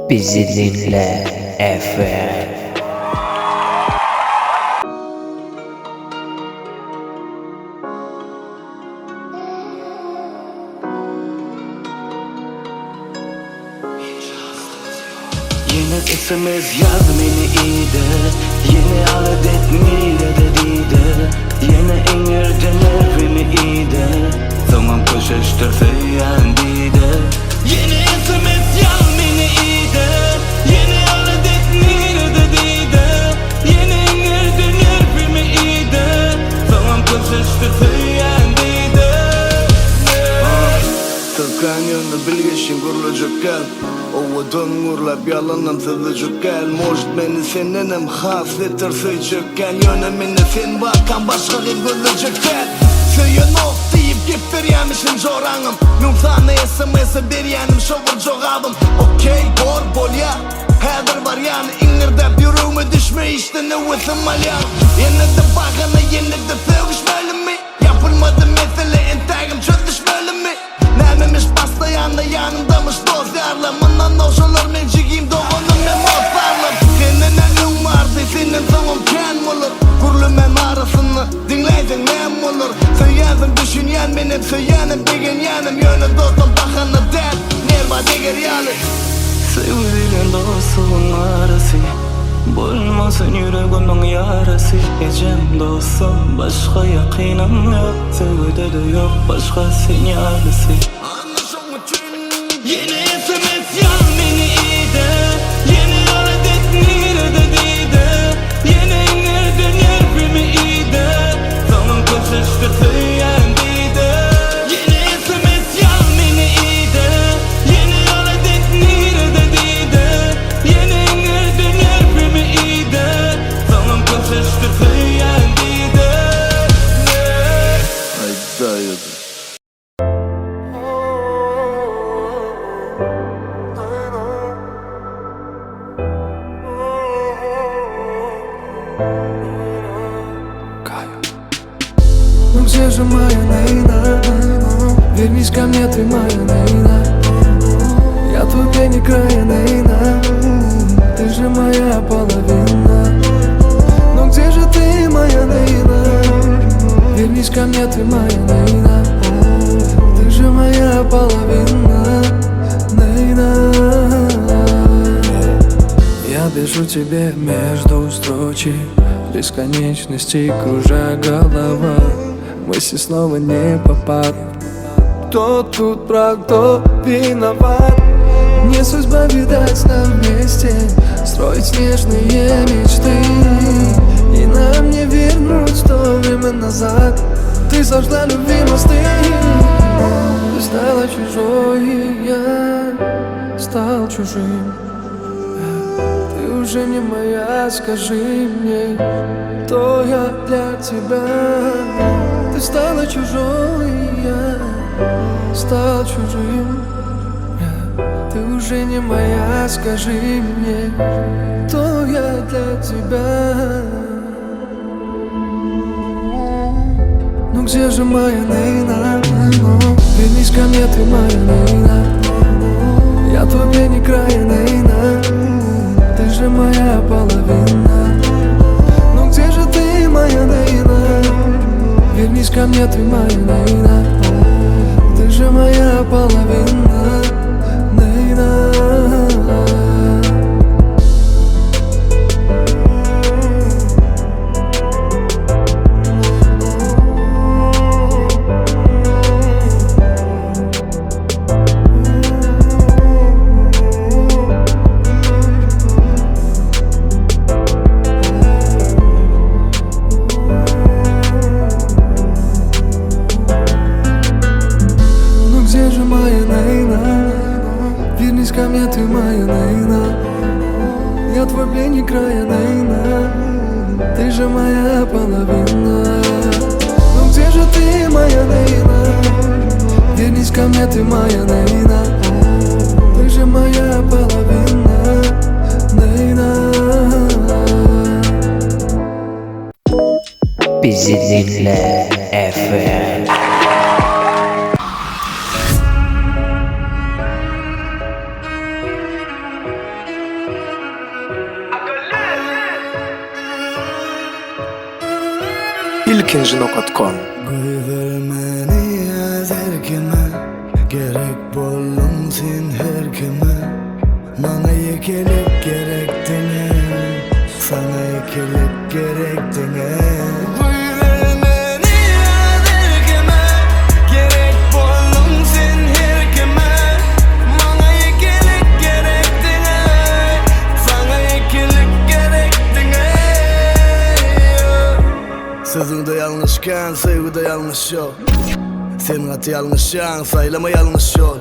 Bizi dinle FM. Yine SMS yaz beni iyiydi. Yine adet mire dediydi. Yine ingirdin beni iyiydi. Zaman koşuştursa yendiydi. Yine SMS yaz beni iyiydi. Yine adet mire dediydi. Yine ingirdin beni iyiydi. Zaman koşuştursa yendiydi. Tıkan yönde bilgeşin kurulacak gel. Ovadan uğurlap yalanım sızıcık gel. Может beni senenim haslettir sıcık gel. Yönemine sen bakan başka bir gözücük gel. Söyün ok deyip gip veryemişim jorağım. Nun sana SMS'e beryenim şovur joğabım. Okey gor bol ya Hedir var yani ingirde yürüğümü düşme işte ne vıtım alyan. Yine de bakana yine de sevişmeli mi? Yapılmadı mesele entagim çözüşmeli mi? Nememiş başlayanda yanındamış dostlarla. Mından oşalar mencigiyim doğanım ben mozlarla. Senin elin vardı senin tamam ken olur. Kurlumen arasını dinleydin nem olur. Sen yazın düşünyen benim söylenim bilgen yanım. Yönü dostum bakana der nerva deger yani. Sevdiğin dostum arası bulmasın yüreğimin yarası. Ecem dostum başka yakinam yok. Sevde de yok başka sinyalisi. Yine SMS yaz beni iyiydi. Yine adet mire dediydi. Yine ingirdin yerfimi iyiydi. Zaman koşuştursa yendiydi. Yine SMS yaz beni iyiydi. Yine adet mire dediydi. Yine ingirdin yerfimi iyiydi. Zaman koşuştursa yendiydi. Haydi. Ну где же моя Нейна? Вернись ко мне, ты моя Нейна. Я твой пень края Нейна. Ты же моя половина. Ну где же ты, моя Нейна? Вернись ко мне, ты моя Нейна. Ты же моя половина, Нейна. Я пишу тебе между строчек бесконечности, кружа голова. Мысли снова не попад. Кто тут прав, кто виноват? Не судьба, видать, нам вместе строить нежные мечты. И нам не вернуть то время назад. Ты сожгла любви мосты. Ты стала чужой, и я стал чужим. Ты уже не моя, скажи мне, кто я для тебя? Ты стала чужой, и я стал чужим. Ты уже не моя, скажи мне, кто я для тебя? Ну где же моя Нейна? Вернись ко мне, ты моя Нейна. Я твой пень края Нейна. Ты же моя половина. Ну где же ты, моя Нейна? Вернись ко мне, ты моя Нейна. Ты же моя половина, Нейна. Ко мне, ты моя Нейна. Я твой пленник края Нейна. Ты же моя половина. Ну где же ты, моя Нейна? Вернись ко мне, ты моя Нейна. Ты же моя половина, Нейна. Bizi dinle FM. kinji.com. Güvermeni her kime, gerek bolun sen her kime. Bana yekelik gerektiğine, sana yekelik gerektiğine. Güvermeni her kime, gerek bolun sen her kime. Bana yekelik gerektiğine, sana yekelik gerektiğine. Sözünde yanlışken sevgide yanlış yok. Senin atı yanlışan saylama yanlış yol.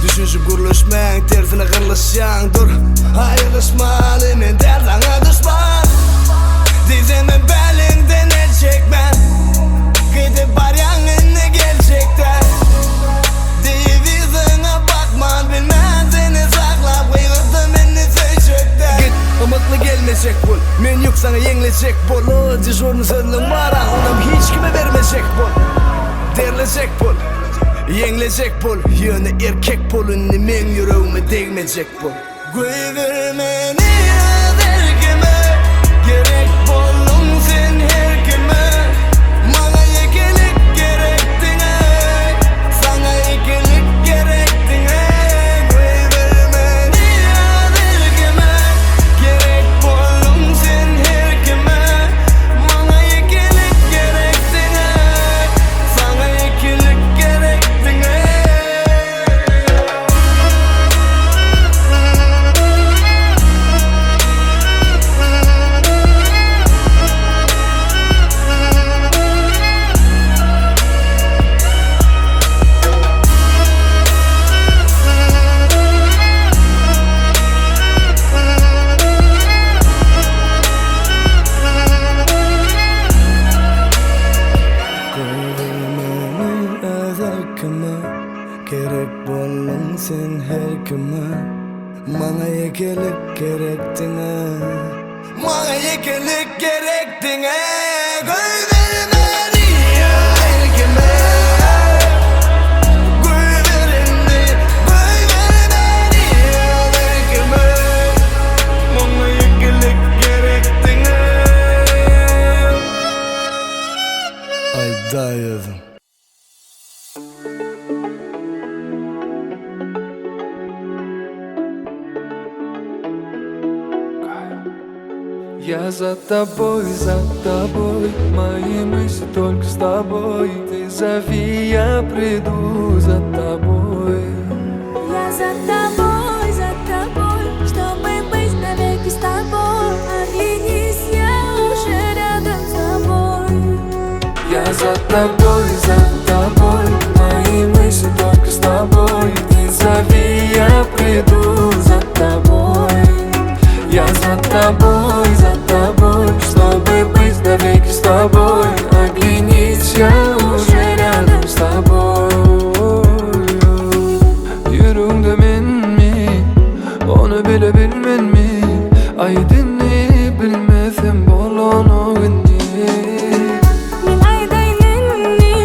Düşünüşüp kuruluşmen tersine kırılışan. Dur ayrılışma elimin der sana düşman. Dizemin belinden el çekmen. Gidip var yanına gerçekten. Divizine bakman bilmem seni saklap. Kıyırdım beni seçekten. Git umutlu gelmeyecek bul. Men yok sana yenilecek bol. O dişorunu sözlüm var ha. Onam hiç kime vermeyecek bol. Derlecek bol. Yenilecek bol. Yöne erkek bolun men yüreğime değmeyecek bol. Güvermeni her kime, gerek bolun sen her kime. Bana yekelik gerektiğine, sana yekelik gerektiğine. Güvermeni her kime, gerek bolun sen her kime. Bana yekelik gerektiğine, sana yekelik gerektiğine. Güvermeni her kime, gerek bolun sen her kime. Bana yekelik gerektiğine, bana yekelik gerektiğine. Güvermeni her kime, güvermeni her kime. Bana yekelik gerektiğine. Ay dayıdım. Я за тобой, мои мысли только с тобой. Ты зови, я приду за тобой. Я за тобой, чтобы быть навеки с тобой. Оглянись, я уже рядом с тобой. Я за тобой, мои мысли только с тобой. Ты зови, я приду за тобой. Я за тобой, чтобы быть навеки с тобой. Оглянись, я уже рядом с тобой. Yüreğimde men mi, onu bile bilmen mi? Aydın'ı bilmezim bolonu gündü. Min aydaylenni,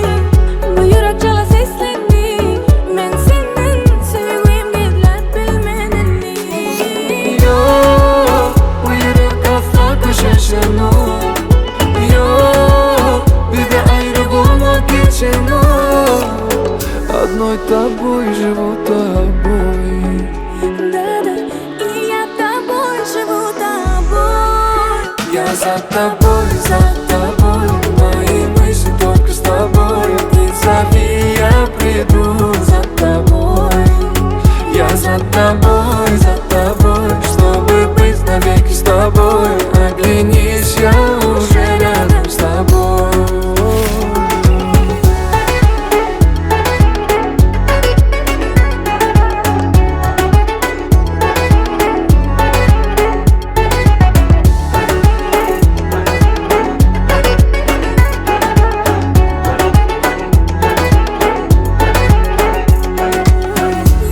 bu yürek çala seslenni. Men senden sevgim gidler bilmenenni. Yok, bu yürek asla kaşışanı. Yok, bir de ayrı olmak için o. Одной тобой живу тобой. Да-да, и я тобой живу тобой. Я за тобой, мои мысли только с тобой. Ты зови, я приду за тобой. Я за тобой, чтобы быть навеки с тобой. Оглянись, я уже рядом с тобой.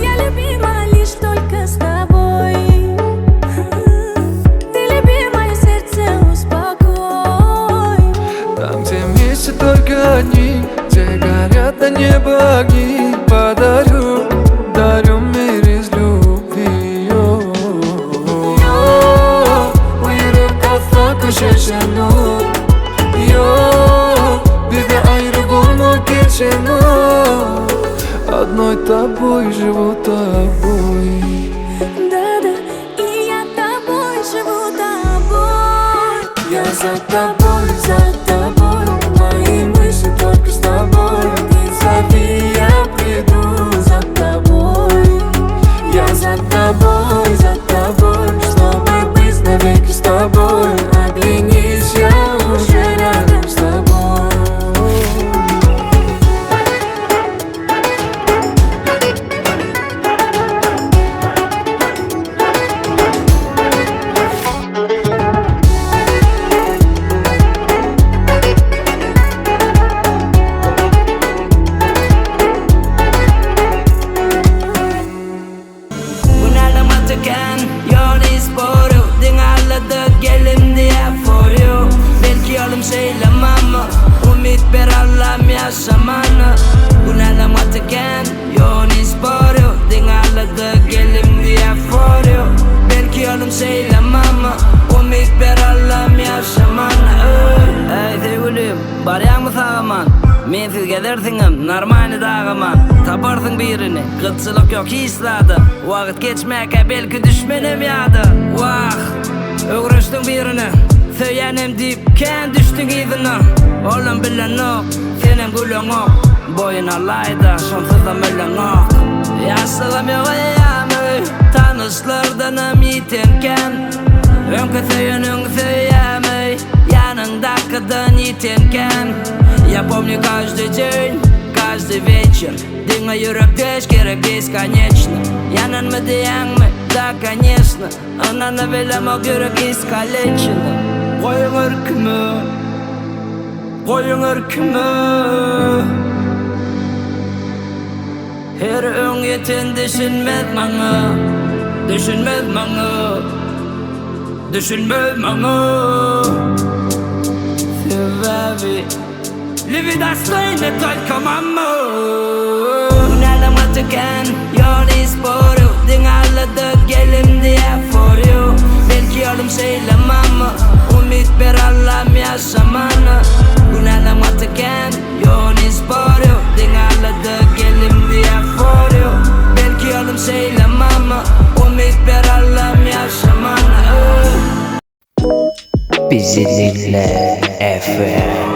Я любима лишь только с тобой. за тобой, чтобы быть навеки с тобой. Оглянись, я уже рядом с тобой. Jag är spåro, din alla dög elim det är for you. Belki alım şeyle mamma Umit ber Allah'ım yaşamana. Bunala mataken jag är spåro, din alla dög elim det är for you. Belki alım şeyle mamma Umit ber Allah'ım yaşamana. Ey sevgilim, baryan mı sağaman? Men sizge dersiňem narmany dagaman. Taparsın birini, gıtçılık yok hislada. Wagt geçmäke belki düşmenem ýady. Wah, öwreşdiň birini, söýenem diýip kän düşdiň izine. Olam bilen ok, senem güleň ok. Boyun alayda, şonsuzam ölen ok. Ýaşlygym ýok ýamy, tanışlardanam ýitenken. Öňkü söýeniň söýämi, ýanyndakydan ýitenken. Я помню каждый день, каждый вечер. Дыма юрак дэш, керек бесконечно. Янан мы дыяңмы, да, конечно. Она навеля мог юрак искалечена. Коюң өркүмө, коюң өркүмө. Her öň ýeten düşünmez maňa, düşünmez maňa, düşünmez maňa. Sebebi Livet достойно только маму. Unala mataken, jag är spåro, din alla dög elim det är for you. Belki alım şeyle mamma Umit ber Allah'ım yaşamana. Unala mataken, jag är spåro, din alla dög elim det är for you. Belki alım şeyle mamma Umit ber Allah'ım yaşamana. Bizi dinle FM.